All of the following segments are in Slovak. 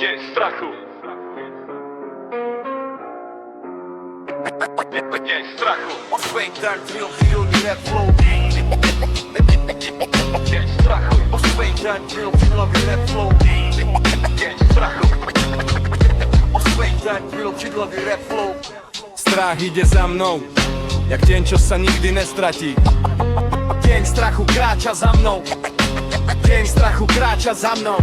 Deň strachu. Deň strachu. Oswing that drill, feel that flow. Deň strachu. Oswing that drill, feel that flow. Deň strachu. Oswing that drill, feel that flow. Strach ide za mnou, jak deň, čo sa nikdy nestratí. Deň strachu kráča za mnou. Deň strachu kráča za mnou.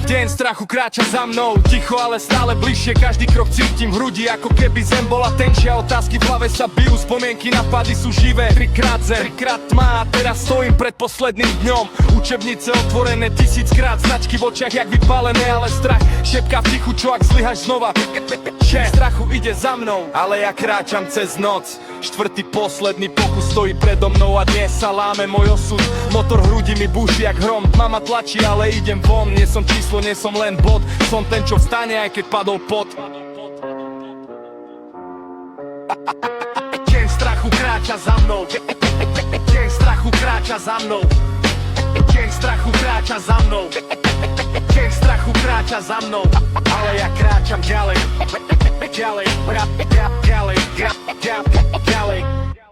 Deň strachu kráča za mnou. Ticho, ale stále bližšie, každý krok cítim v hrudi, ako keby zem bola tenčia. Otázky v hlave sa bijú, spomienky, napady sú živé. Trikrát zem, trikrát tma a teraz stojím pred posledným dňom. Učebnice otvorené tisíckrát, značky v očiach jak vypálené, ale strach šepká v tichu, čo ak zlyhaš znova. Strachu ide za mnou, ale ja kráčam cez noc. Štvrtý posledný pokus stojí predo mnou a dnes sa láme môj osud. Motor hrudi mi búši jak hrom. Mama tlačí, ale idem von. Nie som číslo, nie som len bod. Som ten, čo vstane, aj keď padol pot. Deň strachu kráča za mnou. Deň strachu kráča za mnou. Deň strachu kráča za mnou. Deň strachu kráča za mnou. Ale ja kráčam ďalej. Ďalej, ďalej, ďalej.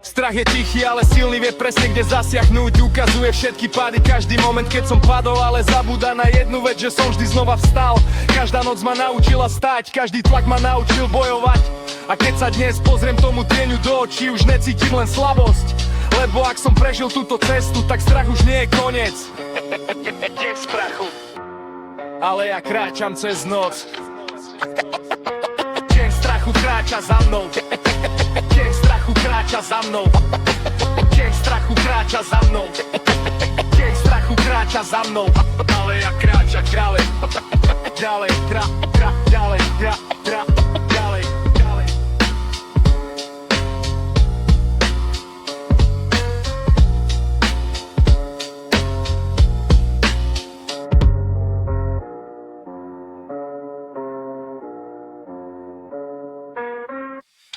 Strach je tichý, ale silný, vie presne kde zasiahnuť. Ukazuje všetky pády, každý moment, keď som padol, ale zabúda na jednu vec, že som vždy znova vstal. Každá noc ma naučila stáť, každý tlak ma naučil bojovať. A keď sa dnes pozriem tomu tieňu do očí, už necítim len slabosť. Lebo ak som prežil túto cestu, tak strach už nie je koniec. Deň strachu. Ale ja kráčam cez noc. Deň strachu kráča za mnou. Deň strachu kráča za mnou. Deň strachu kráča za mnou. Deň strachu kráča za mnou. Ale ja kráčam.